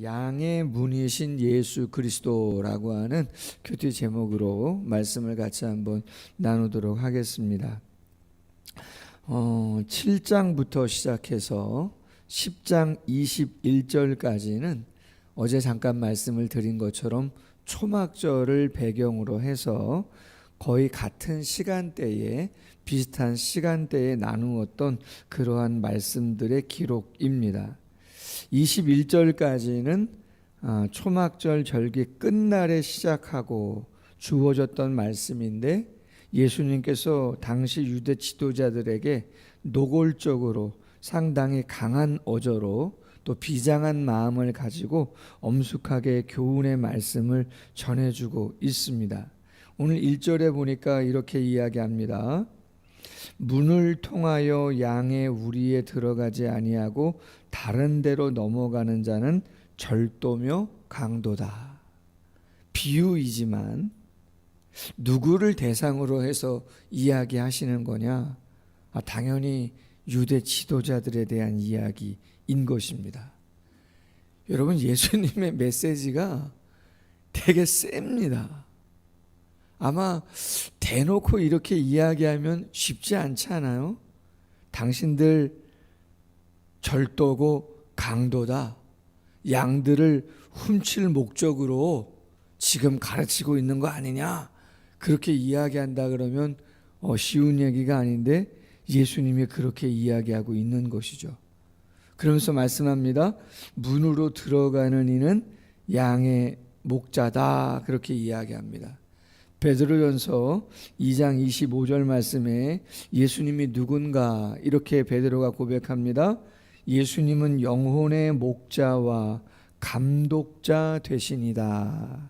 양의 문이신 예수 그리스도라고 하는 큐티 제목으로 말씀을 같이 한번 나누도록 하겠습니다. 7장부터 시작해서 10장 21절까지는 어제 잠깐 말씀을 드린 것처럼 초막절을 배경으로 해서 거의 같은 시간대에 비슷한 시간대에 나누었던 그러한 말씀들의 기록입니다. 21절까지는 초막절 절기 끝날에 시작하고 주어졌던 말씀인데, 예수님께서 당시 유대 지도자들에게 노골적으로 상당히 강한 어조로 또 비장한 마음을 가지고 엄숙하게 교훈의 말씀을 전해주고 있습니다. 오늘 1절에 보니까 이렇게 이야기합니다. 문을 통하여 양의 우리에 들어가지 아니하고 다른 데로 넘어가는 자는 절도며 강도다. 비유이지만 누구를 대상으로 해서 이야기하시는 거냐? 당연히 유대 지도자들에 대한 이야기인 것입니다. 여러분, 예수님의 메시지가 되게 셉니다. 아마 대놓고 이렇게 이야기하면 쉽지 않지 않아요? 당신들 절도고 강도다. 양들을 훔칠 목적으로 지금 가르치고 있는 거 아니냐? 그렇게 이야기한다 그러면 쉬운 얘기가 아닌데 예수님이 그렇게 이야기하고 있는 것이죠. 그러면서 말씀합니다. 문으로 들어가는 이는 양의 목자다. 그렇게 이야기합니다. 베드로전서 2장 25절 말씀에 예수님이 누군가 이렇게 베드로가 고백합니다. 예수님은 영혼의 목자와 감독자 되시니다.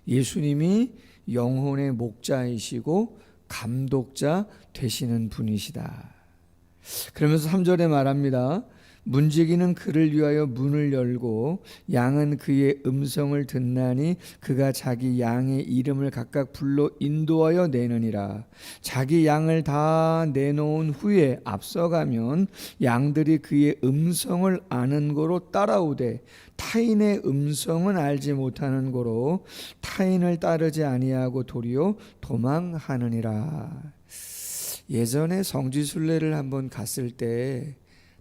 예수님이 영혼의 목자이시고 감독자 되시는 분이시다. 그러면서 3절에 말합니다. 문지기는 그를 위하여 문을 열고 양은 그의 음성을 듣나니 그가 자기 양의 이름을 각각 불러 인도하여 내느니라. 자기 양을 다 내놓은 후에 앞서가면 양들이 그의 음성을 아는 고로 따라오되 타인의 음성은 알지 못하는 고로 타인을 따르지 아니하고 도리어 도망하느니라. 예전에 성지순례를 한번 갔을 때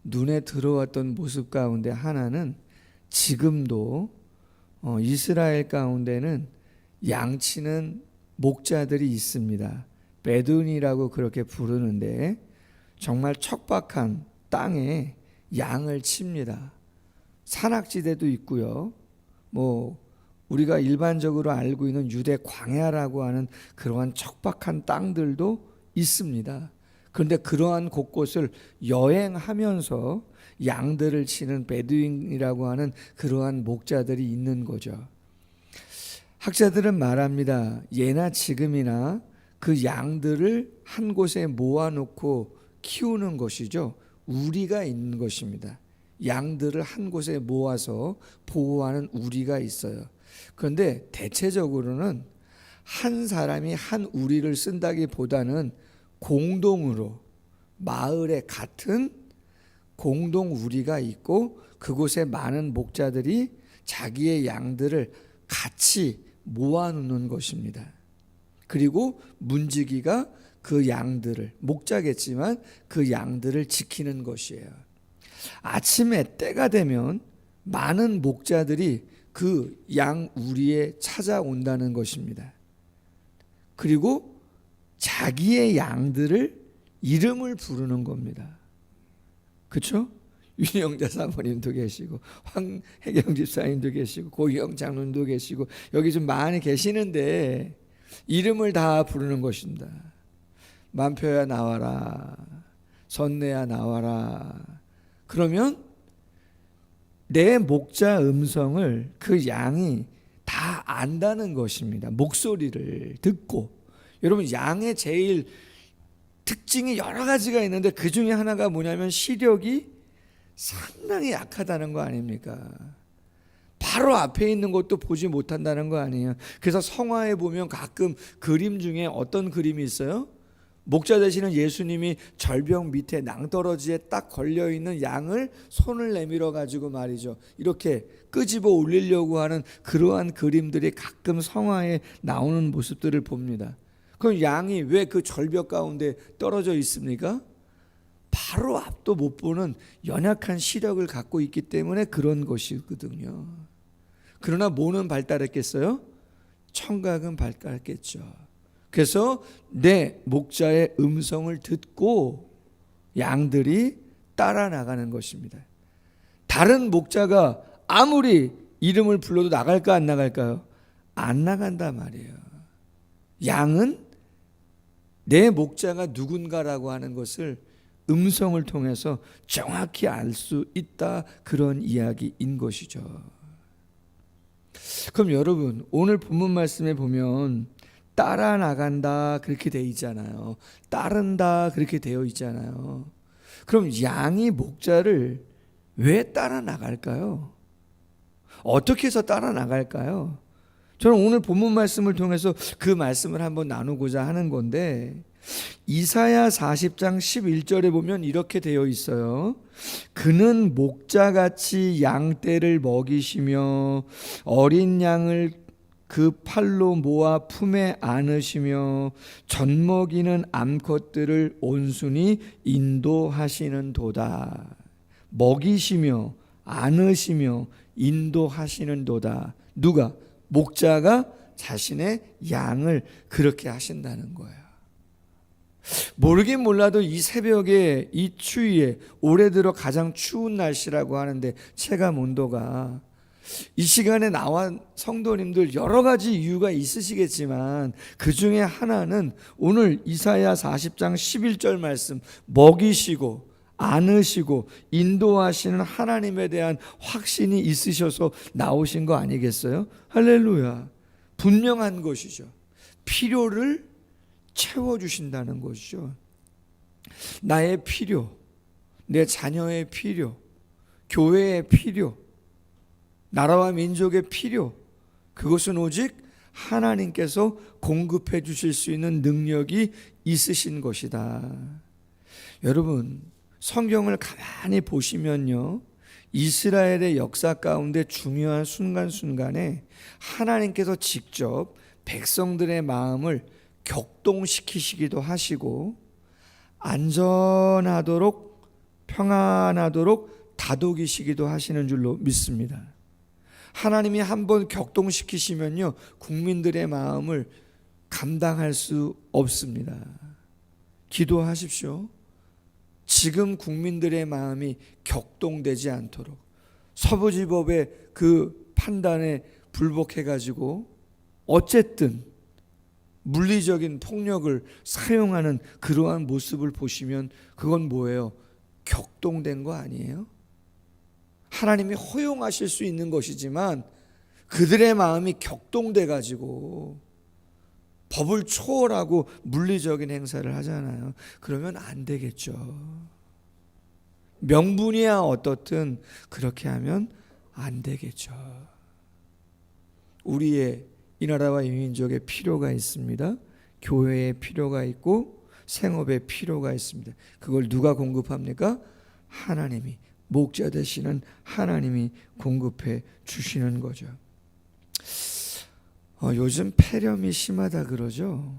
눈에 들어왔던 모습 가운데 하나는 지금도 이스라엘 가운데는 양치는 목자들이 있습니다. 베두인이라고 그렇게 부르는데 정말 척박한 땅에 양을 칩니다. 산악지대도 있고요. 우리가 일반적으로 알고 있는 유대 광야라고 하는 그러한 척박한 땅들도 있습니다. 그런데 그러한 곳곳을 여행하면서 양들을 치는 베두인이라고 하는 그러한 목자들이 있는 거죠. 학자들은 말합니다. 예나 지금이나 그 양들을 한 곳에 모아놓고 키우는 것이죠. 우리가 있는 것입니다. 양들을 한 곳에 모아서 보호하는 우리가 있어요. 그런데 대체적으로는 한 사람이 한 우리를 쓴다기보다는 공동으로 마을에 같은 공동 우리가 있고 그곳에 많은 목자들이 자기의 양들을 같이 모아놓는 것입니다. 그리고 문지기가 그 양들을, 목자겠지만 그 양들을 지키는 것이에요. 아침에 때가 되면 많은 목자들이 그 양 우리에 찾아온다는 것입니다. 그리고 자기의 양들을 이름을 부르는 겁니다. 그렇죠? 윤영자 사모님도 계시고 황혜경 집사님도 계시고 고희영 장로님도 계시고 여기 좀 많이 계시는데 이름을 다 부르는 것입니다. 만표야 나와라, 선내야 나와라. 그러면 내 목자 음성을 그 양이 다 안다는 것입니다. 목소리를 듣고. 여러분, 양의 제일 특징이 여러 가지가 있는데 그 중에 하나가 뭐냐면 시력이 상당히 약하다는 거 아닙니까? 바로 앞에 있는 것도 보지 못한다는 거 아니에요. 그래서 성화에 보면 가끔 그림 중에 어떤 그림이 있어요? 목자 되시는 예수님이 절벽 밑에 낭떠러지에 딱 걸려있는 양을 손을 내밀어 가지고 말이죠, 이렇게 끄집어 올리려고 하는 그러한 그림들이 가끔 성화에 나오는 모습들을 봅니다. 그럼 양이 왜 그 절벽 가운데 떨어져 있습니까? 바로 앞도 못 보는 연약한 시력을 갖고 있기 때문에 그런 것이거든요. 그러나 뭐는 발달했겠어요? 청각은 발달했겠죠. 그래서 내 목자의 음성을 듣고 양들이 따라 나가는 것입니다. 다른 목자가 아무리 이름을 불러도 나갈까 안 나갈까요? 안 나간단 말이에요. 양은 내 목자가 누군가라고 하는 것을 음성을 통해서 정확히 알 수 있다, 그런 이야기인 것이죠. 그럼 여러분, 오늘 본문 말씀에 보면 따라 나간다 그렇게 되어 있잖아요. 따른다 그렇게 되어 있잖아요. 그럼 양이 목자를 왜 따라 나갈까요? 어떻게 해서 따라 나갈까요? 저는 오늘 본문 말씀을 통해서 그 말씀을 한번 나누고자 하는 건데, 이사야 40장 11절에 보면 이렇게 되어 있어요. 그는 목자같이 양떼를 먹이시며 어린 양을 그 팔로 모아 품에 안으시며 젖먹이는 암컷들을 온순히 인도하시는 도다. 먹이시며 안으시며 인도하시는 도다. 누가? 목자가 자신의 양을 그렇게 하신다는 거예요. 모르긴 몰라도 이 새벽에, 이 추위에, 올해 들어 가장 추운 날씨라고 하는데 체감 온도가, 이 시간에 나와 성도님들 여러 가지 이유가 있으시겠지만 그 중에 하나는 오늘 이사야 40장 11절 말씀, 먹이시고 안으시고 인도하시는 하나님에 대한 확신이 있으셔서 나오신 거 아니겠어요? 할렐루야. 분명한 것이죠. 필요를 채워주신다는 것이죠. 나의 필요, 내 자녀의 필요, 교회의 필요, 나라와 민족의 필요, 그것은 오직 하나님께서 공급해 주실 수 있는 능력이 있으신 것이다. 여러분, 성경을 가만히 보시면요, 이스라엘의 역사 가운데 중요한 순간순간에 하나님께서 직접 백성들의 마음을 격동시키시기도 하시고 안전하도록 평안하도록 다독이시기도 하시는 줄로 믿습니다. 하나님이 한번 격동시키시면요, 국민들의 마음을 감당할 수 없습니다. 기도하십시오. 지금 국민들의 마음이 격동되지 않도록, 서부지법의 그 판단에 불복해가지고 어쨌든 물리적인 폭력을 사용하는 그러한 모습을 보시면 그건 뭐예요? 격동된 거 아니에요? 하나님이 허용하실 수 있는 것이지만 그들의 마음이 격동돼 가지고 법을 초월하고 물리적인 행사를 하잖아요. 그러면 안 되겠죠. 명분이야 어떻든 그렇게 하면 안 되겠죠. 우리의 이 나라와 이 민족의 필요가 있습니다. 교회의 필요가 있고 생업의 필요가 있습니다. 그걸 누가 공급합니까? 하나님이, 목자 되시는 하나님이 공급해 주시는 거죠. 요즘 폐렴이 심하다 그러죠.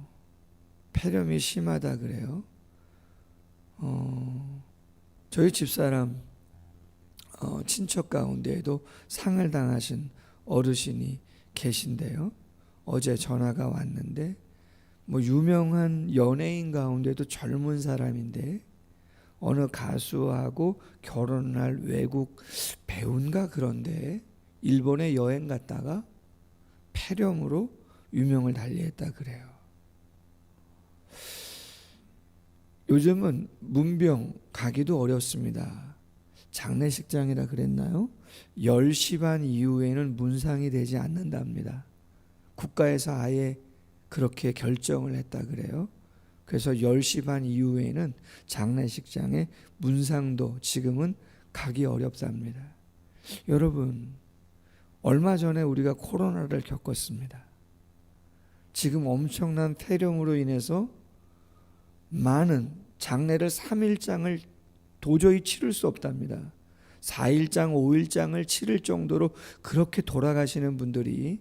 폐렴이 심하다 그래요. 저희 집사람 친척 가운데에도 상을 당하신 어르신이 계신데요. 어제 전화가 왔는데 뭐 유명한 연예인 가운데도 젊은 사람인데 어느 가수하고 결혼할 외국 배우인가 그런데 일본에 여행 갔다가 폐렴으로 유명을 달리했다 그래요. 요즘은 문병 가기도 어렵습니다. 장례식장이라 그랬나요? 10시 반 이후에는 문상이 되지 않는답니다. 국가에서 아예 그렇게 결정을 했다 그래요. 그래서 10시 반 이후에는 장례식장에 문상도 지금은 가기 어렵답니다. 여러분, 얼마 전에 우리가 코로나를 겪었습니다. 지금 엄청난 폐렴으로 인해서 많은 장례를 3일장을 도저히 치를 수 없답니다. 4일장, 5일장을 치를 정도로 그렇게 돌아가시는 분들이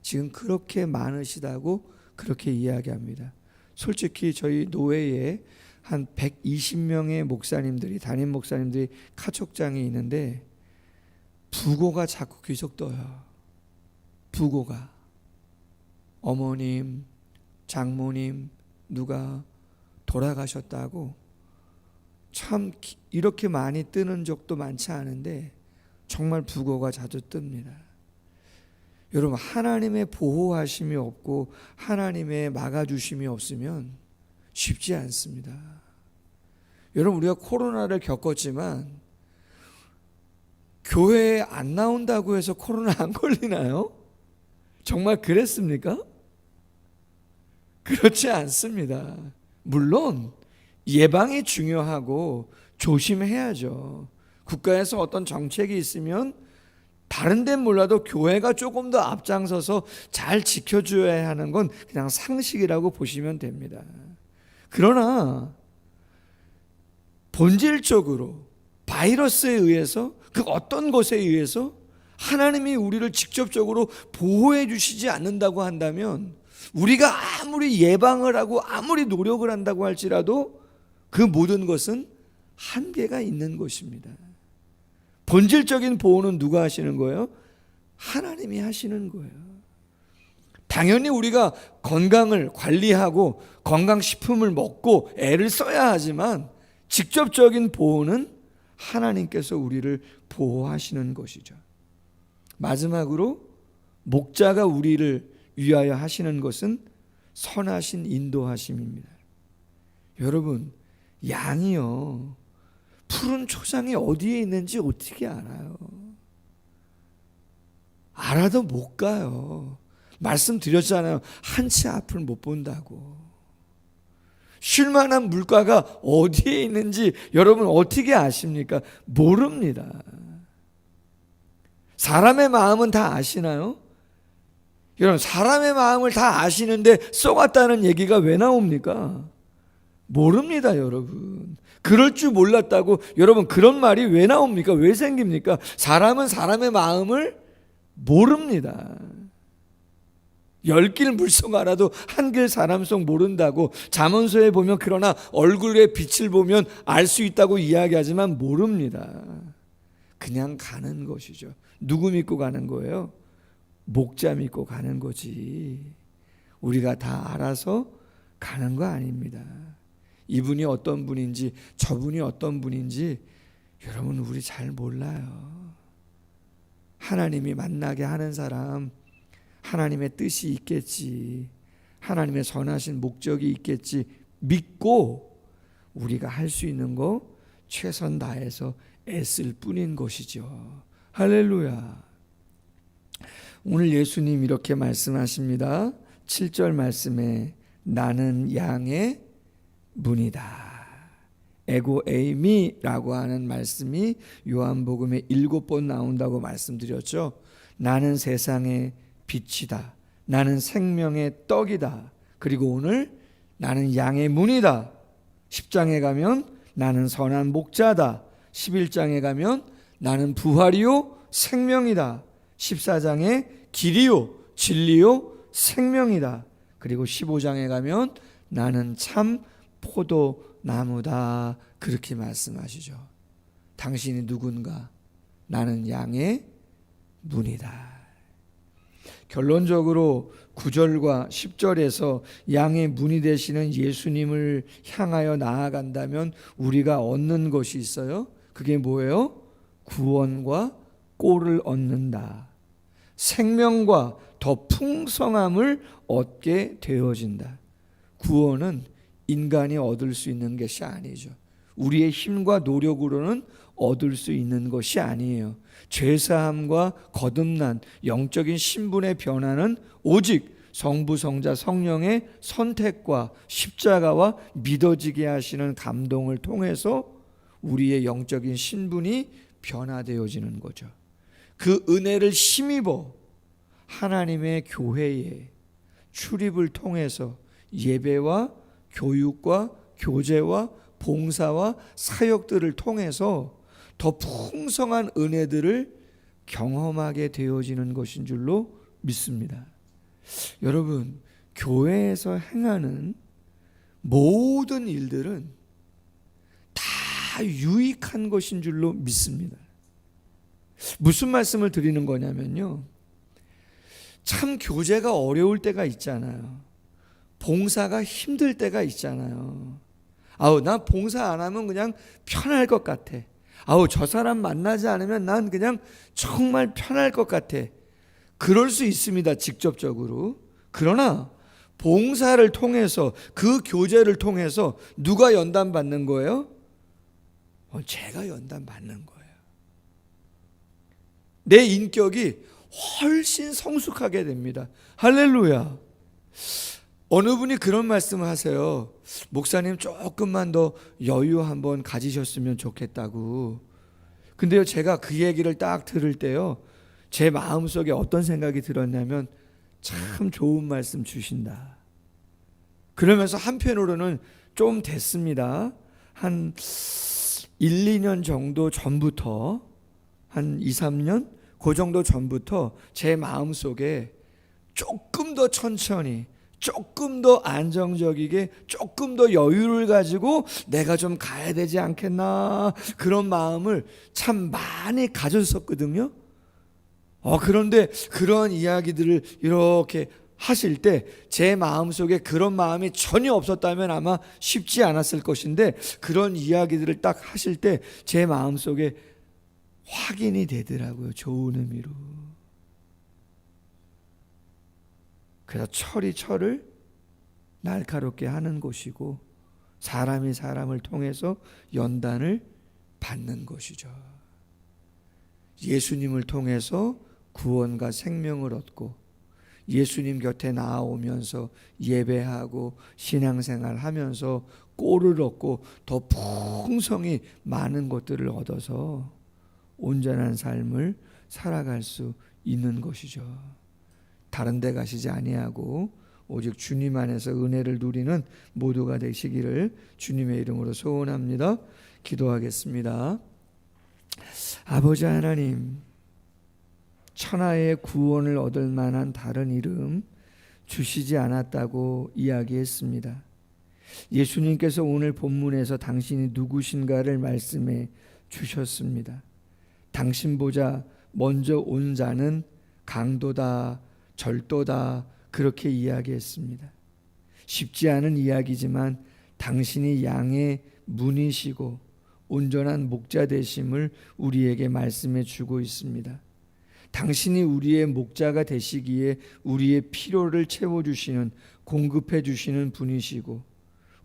지금 그렇게 많으시다고 그렇게 이야기합니다. 솔직히 저희 노회에 한 120명의 목사님들이, 담임 목사님들이 가족장이 있는데 부고가 자꾸 귀속 떠요. 부고가 어머님, 장모님 누가 돌아가셨다고 참 이렇게 많이 뜨는 적도 많지 않은데 정말 부고가 자주 뜹니다. 여러분, 하나님의 보호하심이 없고 하나님의 막아주심이 없으면 쉽지 않습니다. 여러분, 우리가 코로나를 겪었지만 교회에 안 나온다고 해서 코로나 안 걸리나요? 정말 그랬습니까? 그렇지 않습니다. 물론 예방이 중요하고 조심해야죠. 국가에서 어떤 정책이 있으면 다른 데는 몰라도 교회가 조금 더 앞장서서 잘 지켜줘야 하는 건 그냥 상식이라고 보시면 됩니다. 그러나 본질적으로 바이러스에 의해서, 그 어떤 것에 의해서 하나님이 우리를 직접적으로 보호해 주시지 않는다고 한다면, 우리가 아무리 예방을 하고 아무리 노력을 한다고 할지라도 그 모든 것은 한계가 있는 것입니다. 본질적인 보호는 누가 하시는 거예요? 하나님이 하시는 거예요. 당연히 우리가 건강을 관리하고 건강식품을 먹고 애를 써야 하지만 직접적인 보호는 하나님께서 우리를 보호하시는 것이죠. 마지막으로 목자가 우리를 위하여 하시는 것은 선하신 인도하심입니다. 여러분, 양이요, 푸른 초장이 어디에 있는지 어떻게 알아요? 알아도 못 가요. 말씀드렸잖아요. 한치 앞을 못 본다고. 쉴만한 물가가 어디에 있는지 여러분 어떻게 아십니까? 모릅니다. 사람의 마음은 다 아시나요? 여러분, 사람의 마음을 다 아시는데 쏘갔다는 얘기가 왜 나옵니까? 모릅니다, 여러분. 그럴 줄 몰랐다고 여러분 그런 말이 왜 나옵니까? 왜 생깁니까? 사람은 사람의 마음을 모릅니다. 10길 물속 알아도 한 길 사람 속 모른다고 잠언서에 보면, 그러나 얼굴의 빛을 보면 알 수 있다고 이야기하지만 모릅니다. 그냥 가는 것이죠. 누구 믿고 가는 거예요? 목자 믿고 가는 거지. 우리가 다 알아서 가는 거 아닙니다. 이분이 어떤 분인지 저분이 어떤 분인지 여러분 우리 잘 몰라요. 하나님이 만나게 하는 사람, 하나님의 뜻이 있겠지, 하나님의 선하신 목적이 있겠지 믿고 우리가 할 수 있는 거 최선 다해서 애쓸 뿐인 것이죠. 할렐루야. 오늘 예수님 이렇게 말씀하십니다. 7절 말씀에 나는 양의 문이다. 에고 에이미라고 하는 말씀이 요한복음에 7번 나온다고 말씀드렸죠. 나는 세상의 빛이다. 나는 생명의 떡이다. 그리고 오늘 나는 양의 문이다. 10장에 가면 나는 선한 목자다. 11장에 가면 나는 부활이요 생명이다. 14장에 길이요 진리요 생명이다. 그리고 15장에 가면 나는 참 포도나무다. 그렇게 말씀하시죠. 당신이 누군가? 나는 양의 문이다. 결론적으로 9절과 10절에서 양의 문이 되시는 예수님을 향하여 나아간다면 우리가 얻는 것이 있어요. 그게 뭐예요? 구원과 꼴을 얻는다. 생명과 더 풍성함을 얻게 되어진다. 구원은 인간이 얻을 수 있는 것이 아니죠. 우리의 힘과 노력으로는 얻을 수 있는 것이 아니에요. 죄사함과 거듭난 영적인 신분의 변화는 오직 성부, 성자, 성령의 선택과 십자가와 믿어지게 하시는 감동을 통해서 우리의 영적인 신분이 변화되어지는 거죠. 그 은혜를 힘입어 하나님의 교회에 출입을 통해서 예배와 교육과 교제와 봉사와 사역들을 통해서 더 풍성한 은혜들을 경험하게 되어지는 것인 줄로 믿습니다. 여러분, 교회에서 행하는 모든 일들은 다 유익한 것인 줄로 믿습니다. 무슨 말씀을 드리는 거냐면요, 참 교제가 어려울 때가 있잖아요. 봉사가 힘들 때가 있잖아요. 나 봉사 안 하면 그냥 편할 것 같아. 저 사람 만나지 않으면 난 그냥 정말 편할 것 같아. 그럴 수 있습니다, 직접적으로. 그러나 봉사를 통해서, 그 교제를 통해서 누가 연단 받는 거예요? 제가 연단 받는 거예요. 내 인격이 훨씬 성숙하게 됩니다. 할렐루야. 어느 분이 그런 말씀을 하세요. 목사님, 조금만 더 여유 한번 가지셨으면 좋겠다고. 근데요, 제가 그 얘기를 딱 들을 때요, 제 마음속에 어떤 생각이 들었냐면, 참 좋은 말씀 주신다. 그러면서 한편으로는 좀 됐습니다. 한 1, 2년 정도 전부터, 한 2, 3년? 그 정도 전부터 제 마음속에 조금 더 천천히, 조금 더 안정적이게, 조금 더 여유를 가지고 내가 좀 가야 되지 않겠나, 그런 마음을 참 많이 가졌었거든요. 그런데 그런 이야기들을 이렇게 하실 때 제 마음속에 그런 마음이 전혀 없었다면 아마 쉽지 않았을 것인데, 그런 이야기들을 딱 하실 때 제 마음속에 확인이 되더라고요. 좋은 의미로. 그래서 철이 철을 날카롭게 하는 곳이고, 사람이 사람을 통해서 연단을 받는 것이죠. 예수님을 통해서 구원과 생명을 얻고, 예수님 곁에 나아오면서 예배하고 신앙생활 하면서 꼴을 얻고 더 풍성히 많은 것들을 얻어서 온전한 삶을 살아갈 수 있는 것이죠. 다른 데 가시지 아니하고 오직 주님 안에서 은혜를 누리는 모두가 되시기를 주님의 이름으로 소원합니다. 기도하겠습니다. 아버지 하나님, 천하의 구원을 얻을 만한 다른 이름 주시지 않았다고 이야기했습니다. 예수님께서 오늘 본문에서 당신이 누구신가를 말씀해 주셨습니다. 당신보다 먼저 온 자는 강도다, 절도다, 그렇게 이야기했습니다. 쉽지 않은 이야기지만 당신이 양의 문이시고 온전한 목자 되심을 우리에게 말씀해 주고 있습니다. 당신이 우리의 목자가 되시기에 우리의 필요를 채워주시는, 공급해 주시는 분이시고,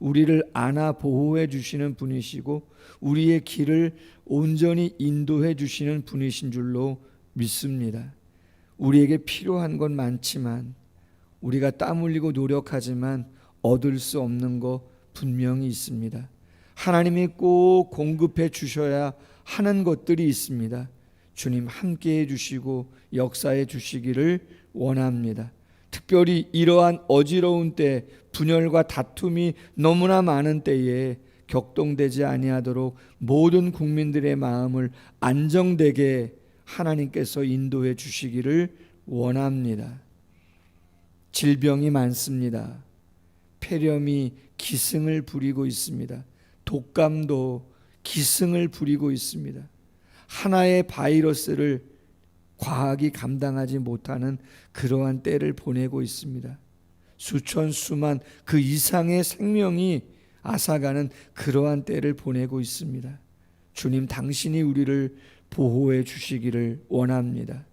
우리를 안아 보호해 주시는 분이시고, 우리의 길을 온전히 인도해 주시는 분이신 줄로 믿습니다. 우리에게 필요한 건 많지만, 우리가 땀 흘리고 노력하지만 얻을 수 없는 거 분명히 있습니다. 하나님이 꼭 공급해 주셔야 하는 것들이 있습니다. 주님 함께해 주시고 역사해 주시기를 원합니다. 특별히 이러한 어지러운 때, 분열과 다툼이 너무나 많은 때에 격동되지 아니하도록 모든 국민들의 마음을 안정되게 하나님께서 인도해 주시기를 원합니다. 질병이 많습니다. 폐렴이 기승을 부리고 있습니다. 독감도 기승을 부리고 있습니다. 하나의 바이러스를 과학이 감당하지 못하는 그러한 때를 보내고 있습니다. 수천 수만 그 이상의 생명이 앗아가는 그러한 때를 보내고 있습니다. 주님, 당신이 우리를 보호해 주시기를 원합니다.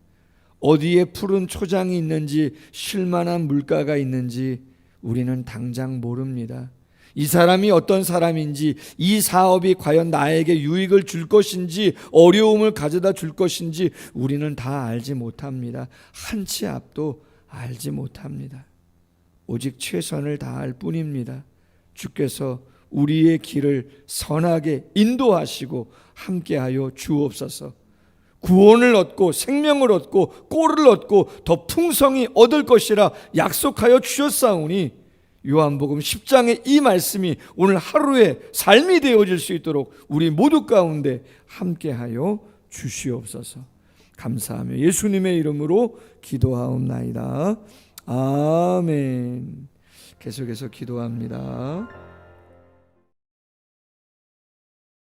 어디에 푸른 초장이 있는지, 쉴만한 물가가 있는지 우리는 당장 모릅니다. 이 사람이 어떤 사람인지, 이 사업이 과연 나에게 유익을 줄 것인지, 어려움을 가져다 줄 것인지 우리는 다 알지 못합니다. 한 치 앞도 알지 못합니다. 오직 최선을 다할 뿐입니다. 주께서 우리의 길을 선하게 인도하시고 함께하여 주옵소서. 구원을 얻고 생명을 얻고 꼴을 얻고 더 풍성히 얻을 것이라 약속하여 주셨사오니 요한복음 10장의 이 말씀이 오늘 하루의 삶이 되어질 수 있도록 우리 모두 가운데 함께하여 주시옵소서. 감사하며 예수님의 이름으로 기도하옵나이다. 아멘. 계속해서 기도합니다.